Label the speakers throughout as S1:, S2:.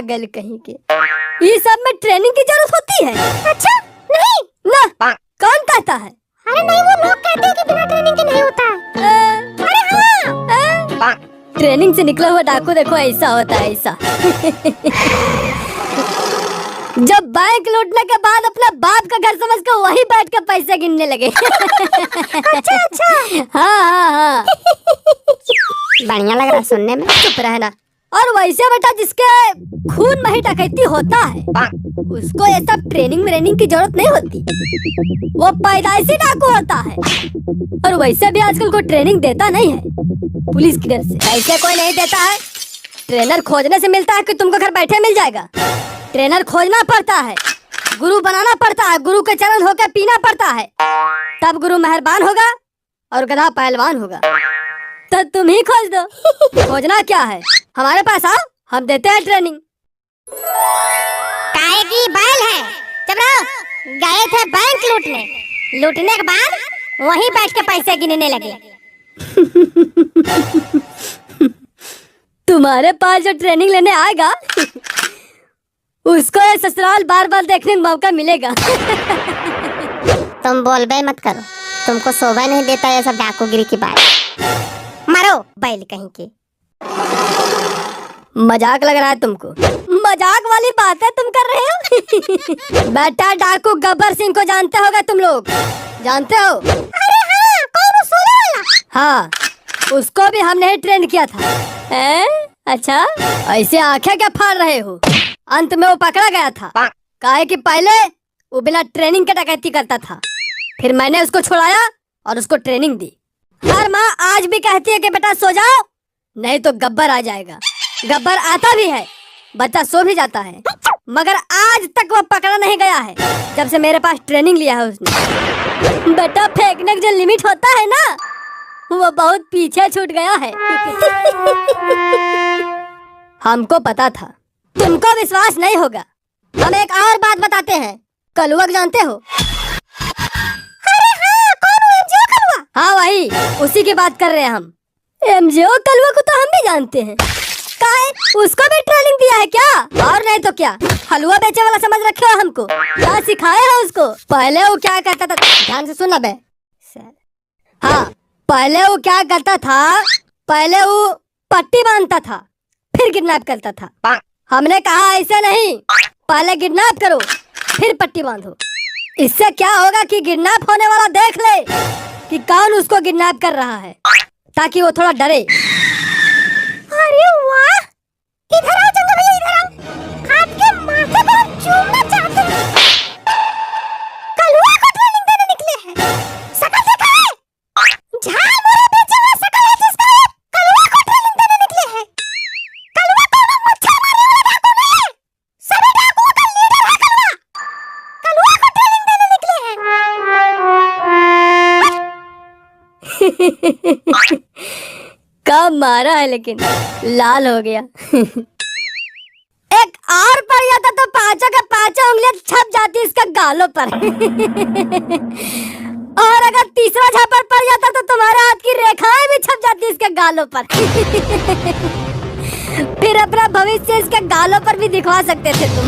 S1: पागल कहीं के, ये सब में ट्रेनिंग की जरूरत होती है?
S2: अच्छा नहीं
S1: ना, कौन कहता है?
S2: अरे नहीं, वो लोग कहते हैं कि बिना ट्रेनिंग के नहीं होता है। अरे हाँ,
S1: ट्रेनिंग से निकला हुआ डाकू देखो ऐसा होता है, ऐसा। जब बैंक लूटने के बाद अपना बाप का घर समझ कर वही बैठ कर पैसे गिनने लगे।
S2: अच्छा
S1: हाँ।
S2: बढ़िया लग रहा है सुनने में।
S1: चुप रहना। और वैसे बेटा जिसके खून में ही डकैती होता है उसको ये सब ट्रेनिंग की जरूरत नहीं होती, वो पैदाइशी डाकू होता है। और वैसे भी आजकल कोई ट्रेनिंग देता नहीं है पुलिस की डर से, ऐसे कोई नहीं देता है। ट्रेनर खोजने से मिलता है कि तुमको घर बैठे मिल जाएगा? ट्रेनर खोजना पड़ता है, गुरु बनाना पड़ता है, गुरु के चरण होकर पीना पड़ता है, तब गुरु मेहरबान होगा और गधा पहलवान होगा। तो तुम ही खोज दो। खोजना क्या है, हमारे पास आओ, हम देते हैं ट्रेनिंग।
S2: काहे की बैल है? जब गए थे बैंक लूटने के बाद वहीं बैठ के पैसे गिनने लगे।
S1: तुम्हारे पास जो ट्रेनिंग लेने आएगा उसको ये ससुराल बार बार देखने का मौका मिलेगा।
S2: तुम बोलबे मत करो, तुमको शोभा नहीं देता ये सब डाकूगिरी की बात। मारो बैल कहीं के।
S1: मजाक लग रहा है तुमको? मजाक वाली बातें तुम कर रहे हो? बेटा डाकू गब्बर सिंह को जानते होगा तुम लोग, जानते हो?
S2: अरे हाँ, कौन सोने वाला?
S1: हाँ, उसको भी हमने ही ट्रेन किया था। अच्छा, ऐसे आंखें क्या फाड़ रहे हो? अंत में वो पकड़ा गया था, काहे कि पहले वो बिना ट्रेनिंग के डकैती करता था, फिर मैंने उसको छुड़ाया और उसको ट्रेनिंग दी। हर माँ आज भी कहती है कि बेटा सो जाओ, नहीं तो गब्बर आ जाएगा। गब्बर आता भी है, बच्चा सो भी जाता है, मगर आज तक वो पकड़ा नहीं गया है जब से मेरे पास ट्रेनिंग लिया है उसने। बेटा फेंकने का जो लिमिट होता है ना, वो बहुत पीछे छूट गया है। हमको पता था, तुमको विश्वास नहीं होगा। हम एक और बात बताते हैं, कलुआ जानते हो?
S2: अरे हाँ, कौन वो एमजीओ कलुआ?
S1: हाँ वही, उसी की बात कर रहे हैं हम। एमजीओ कलुआ को तो हम भी जानते हैं। काहे, उसको भी ट्रेनिंग दिया है क्या? और नहीं तो क्या, हलवा बेचे वाला समझ रखे हो हमको? क्या सिखाया है उसको? पहले वो क्या करता था, ध्यान से सुनना बे। हाँ, पहले वो क्या करता था, पहले वो पट्टी बांधता था, फिर किडनैप करता था। हमने कहा ऐसे नहीं, पहले किडनैप करो फिर पट्टी बांधो। इससे क्या होगा कि किडनैप होने वाला देख ले कि कौन उसको किडनैप कर रहा है, ताकि वो थोड़ा डरे।
S2: अरे वाह, इधर आओ चंदा भैया, इधर आओ। आपके माथे पर हम चूमना चाहते हैं। कलुआ को ट्रेनिंग देने निकले हैं। शकल देखा है? झाल मोरे बेचे हुए शकल है जिसका, कलुआ को ट्रेनिंग देने निकले हैं। कलुआ कोनो मच्छर मारने वाला डाकू नहीं है, सभी डाकुओं का लीडर है कलुआ। कलुआ को ट्रेनिंग देने निकले हैं।
S1: कब मारा है लेकिन लाल हो गया। एक और पड़ जाता तो पांचों का पांचों उंगलियां छप जाती इसका गालों पर। और अगर तीसरा झापड़ पड़ जाता तो तुम्हारे हाथ की रेखाएं भी छप जाती इसके गालों पर। फिर अपना भविष्य इसके गालों पर भी दिखवा सकते थे तुम।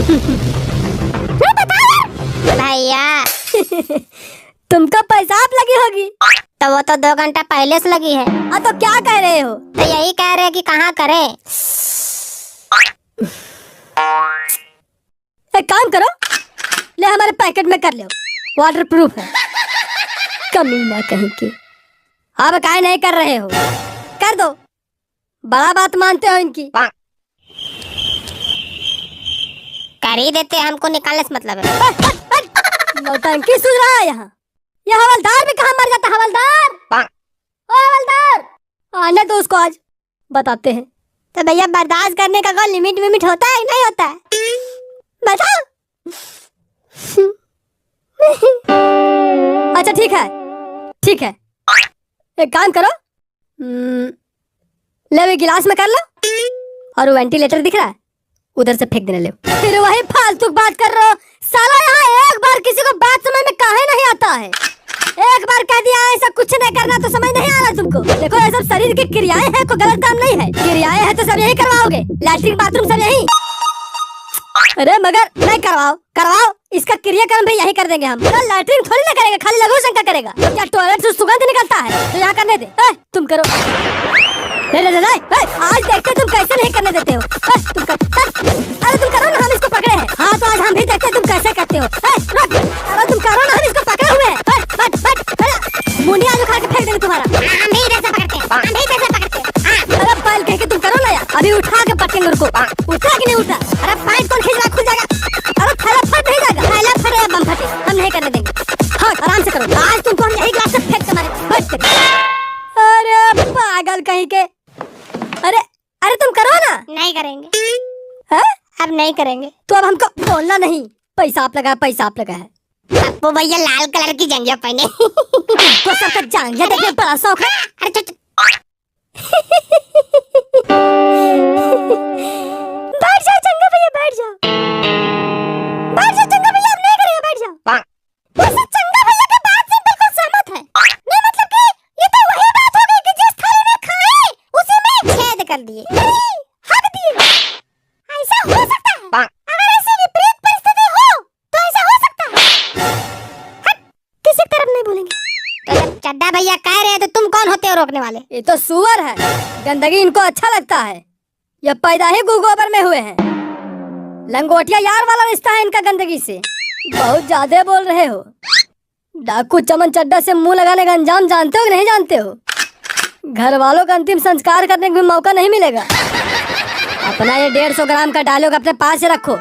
S2: भैया
S1: तुमको पेशाब लगी होगी?
S2: तो वो तो 2 घंटा पहले से लगी है।
S1: तो क्या कह रहे हो?
S2: तो यही कह रहे हैं कि कहाँ करें।
S1: एक काम करो, ले हमारे पैकेट में कर लो, वाटर प्रूफ है। कमीना कहीं की। अब काहे नहीं कर रहे हो? कर दो, बड़ा बात मानते हो इनकी।
S2: कर ही देते, हमको निकालने से मतलब है।
S1: नौटंकी सुन रहा है यहाँ। ये हवलदार भी कहाँ मर जाता? हवलदार, ओ हवलदार, आने दो उसको, आज बताते हैं।
S2: तो भैया बर्दाश्त करने का कोई लिमिट होता है नहीं होता है? बताओ।
S1: अच्छा ठीक है, ठीक है, एक काम करो, ले वे गिलास में कर लो, और वो वेंटिलेटर दिख रहा है उधर से फेंक देने ले। फिर वही फालतू बात कर रहे हो साला। यहाँ एक बार किसी को बात समझ में काहे नहीं आता है? एक बार कह दिया ऐसा कुछ नहीं करना तो समझ नहीं आ रहा तुमको? देखो ये सब शरीर की क्रियाएं हैं, कोई गलत काम नहीं है। क्रियाएं हैं तो सब यही करवाओगे, लैट्रिन बाथरूम सब यही। अरे मगर नहीं करवाओ करवाओ, इसका क्रियाक्रम भी यही कर देंगे हम। लैट्रिन थोड़ी ना करेगा, खाली लघु शंका करेगा। तो क्या टॉयलेट से सुगंध निकलता है तो यहाँ करने दे। तुम करो। आज देखते तुम कैसे नहीं करने देते हो। तुम कर, अरे तुम करो ना, हम इसको पकड़े हैं। हाँ तो आज हम भी देखते तुम कैसे करते हो। अरे तुम करो ना, हम इसको पकड़े हुए हैं। मुंडिया जो खा के फेंक देंगे तुम्हारा।
S2: हम भी इधर से पकड़ते हैं, हम भी इधर से पकड़ते हैं।
S1: अरे पायल कह के तुम करो ना यार, अभी उठा के पटकेंगे उनको। उठा कि नहीं उठा? अरे पायल कौन खींच रहा, खुल जाएगा। अरे थैला फट नहीं जाएगा, थैला फटे या बम फटे, हम नहीं करने देंगे। हाँ आराम से करो, आज तुमको हम यही ग्लास से फेंक के मारे। अरे पागल कहीं के। अरे अरे तुम करो ना।
S2: नहीं करेंगे।
S1: है?
S2: अब नहीं करेंगे।
S1: तो अब हमको बोलना नहीं। पैसा आप लगा है, पैसा आप लगा है।
S2: वो भैया लाल कलर की जंगिया पहने।
S1: तो सबका जांघिया देखने बड़ा शौक है।
S2: अरे
S1: बैठ जाओ चंगा भैया, बैठ जाओ। बैठ जाओ चंगा भैया, अब नहीं करेगा, बैठ जाओ।
S2: वैसे चंगा भैया के बात से बिल्कुल सहमत है। नहीं मतलब कि ये तो वही बात हो गई कि जिस थाली में खाए उसी में छेद कर दिए, हक दिए। ऐसा हो सकता है। अगर ऐसी विपरीत परिस्थिति हो तो ऐसा हो सकता है।
S1: किसी तरफ नहीं बोलेंगे।
S2: तो जब चड्डा भैया कह रहे हैं तो तुम कौन होते हो रोकने वाले?
S1: ये तो सुअर है, गंदगी इनको अच्छा लगता है। ये पैदा ही गोबर में हुए हैं। लंगोटिया यार वाला रिश्ता है इनका गंदगी से। बहुत ज्यादा बोल रहे हो। डाकू चमन चड्डा से मुंह लगाने का अंजाम जानते हो कि नहीं जानते हो? घर वालों का अंतिम संस्कार करने का भी मौका नहीं मिलेगा। अपना ये 150 ग्राम का डायलॉग अपने पास से रखो।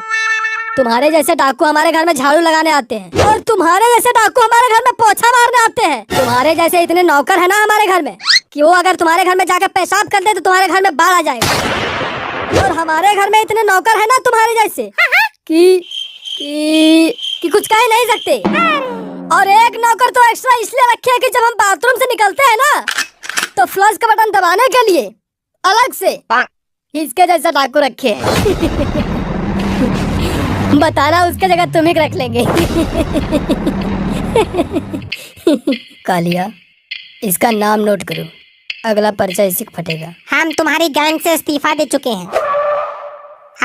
S1: तुम्हारे जैसे डाकू हमारे घर में झाड़ू लगाने आते हैं, और तुम्हारे जैसे डाकू हमारे घर में पोछा मारने आते हैं। तुम्हारे जैसे इतने नौकर है ना हमारे घर में कि वो अगर तुम्हारे घर में जाकर पेशाब कर दे तो तुम्हारे घर में बाढ़ आ जाएगा। और हमारे घर में इतने नौकर है ना तुम्हारे जैसे कि कुछ कह नहीं सकते। और एक नौकर तो एक्स्ट्रा इसलिए रखे है कि जब हम बाथरूम से निकलते हैं ना तो फ्लश का बटन दबाने के लिए अलग से इसके जैसा डाकू रखे है। बताना उसके जगह तुम ही रख लेंगे। कालिया, इसका नाम नोट करो, अगला पर्चा इसी को फटेगा।
S2: हम तुम्हारी गैंग से इस्तीफा दे चुके हैं,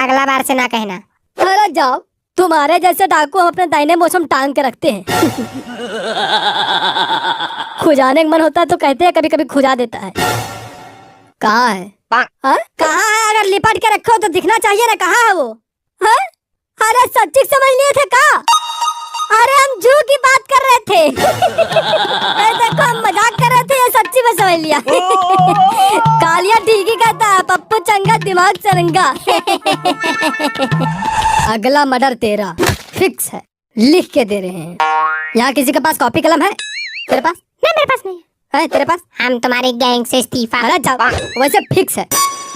S2: अगला बार से ना कहना।
S1: अरे जाओ, तुम्हारे जैसे डाकू हम अपने दाहिने मौसम टांग के रखते हैं। खुजाने का मन होता है तो कहते हैं, कभी कभी खुजा देता है। कहाँ है? हाँ? कहाँ है? अगर लिपट के रखो तो दिखना चाहिए ना, कहाँ है वो? हाँ? अरे सच्ची समझ लिए थे का? अरे हम जू की बात कर रहे थे। देखो हम मजाक कर रहे थे, ये सच्ची में समझ लिया। कालिया ठीक ही कहता है, पप्पू चंगा दिमाग चरंगा। अगला मर्डर तेरा फिक्स है, लिख के दे रहे हैं। यहाँ किसी के पास कॉपी कलम है? तेरे पास?
S2: नहीं, मेरे पास नहीं
S1: है। तेरे पास?
S2: हम तुम्हारी गैंग से इस्तीफा।
S1: अरे जाओ, वैसे फिक्स है,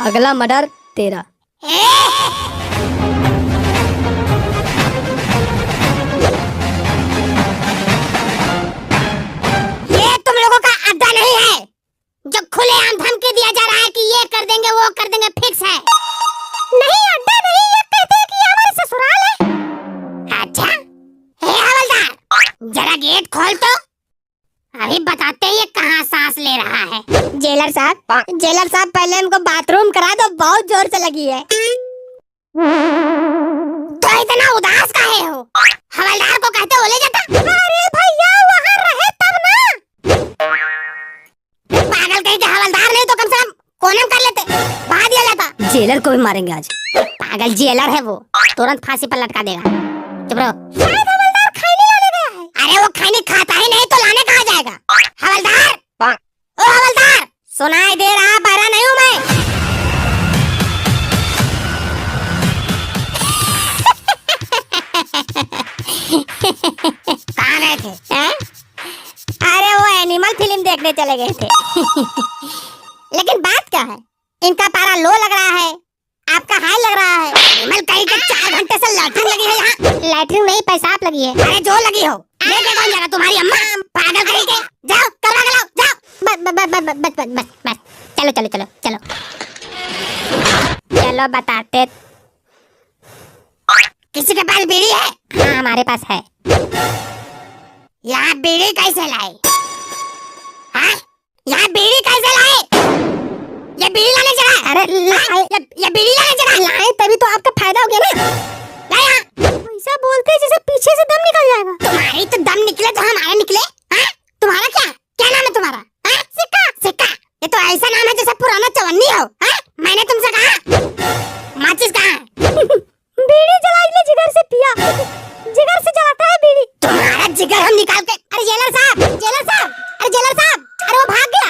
S1: अगला मर्डर तेरा।
S2: ये तुम लोगों का अड्डा नहीं है जो खुलेआम धमकी दिया जा रहा है कि ये कर देंगे वो कर देंगे। फिक्स है। नहीं अड्डा नहीं, ये कहते हैं कि ये हमारे ससुराल है। अच्छा, हे हवलदार, जरा गेट खोल तो, अभी बताते हैं ये कहाँ सांस ले रहा है। जेलर साहब पहले इनको बाथरूम करा दो, बहुत जोर से लगी है। तो इतना उदास काहे हो? हवलदार को कहते हो ले जाता। अरे भैया वहाँ रहे तब ना। पागल कहीं के हवलदार नहीं तो कम से कम कोने में कर लेते, बाहर दिया जाता।
S1: जेलर को भी मारेंगे आज।
S2: पागल जेलर है वो, तुरंत फांसी पर लटका देगा। चुप रहो। शायद हवलदार खैनी लाने गया है। अरे वो खैनी खाता ही नहीं तो लाने कहाँ जाएगा? हवलदार, ओ हवलदार, सुनाई दे रहा? बहरा नहीं हूँ मैं। कहाँ गए थे? अरे वो एनिमल फिल्म देखने चले गए थे। लेकिन बात क्या है, इनका पारा लो लग रहा है, आपका हाई लग रहा है। एनिमल कहीं के 4 घंटे से लैट्रिन लगी है यहाँ। लैट्रिन नहीं, पेशाब लगी है। अरे जो लगी हो, लेके कौन जाएगा? तुम्हारी अम्मा। पागल कहीं के, जाओ करवा के लाओ, जाओ। बस चलो बताते। किसी के पास बीड़ी है? हाँ हमारे पास है। यहाँ बीड़ी कैसे लाए? हाँ? यहाँ बीड़ी कैसे लाए? ये बीड़ी लाने चला? अरे ये बीड़ी लाने चला? लाए तभी तो आपका फायदा हो गया ना। ला यहाँ। ऐसा बोलते हैं जैसे पीछे से दम निकल जाएगा। तुम्हारी तो दम निकले तो हमारा निकले। हाँ? तुम्हारा क्या नाम है तुम्हारा? हाँ? सिक्का। सिक्का ये तो ऐसा नाम है जैसे पुराना चवन्नी हो। हाँ? मैंने तुमसे कहा माचिस कहाँ है? बीड़ी जलाई ले, जिगर से पिया। जिगर से जलाता है बीड़ी। तुम्हारा जिगर हम निकाल के। अरे जेलर साहब, जेलर साहब, अरे जेलर साहब, अरे वो भाग गया।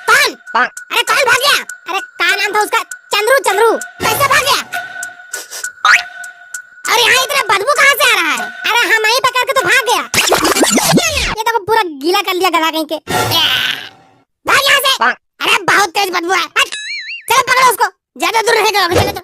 S2: कौन? अरे कौन भाग गया? अरे क्या नाम था उसका? चंद्रू। चंद्रू कैसे भाग गया? और यहाँ इतना बदबू कहाँ से आ रहा है? अरे हम यहीं पकड़ के तो भाग गया। ये तो पूरा गीला कर दिया गधा कहीं के। भाग यहाँ से। अरे बहुत तेज बदबू है। चलो पकड़ो उसको, ज्यादा दूर नहीं करोगे। चलो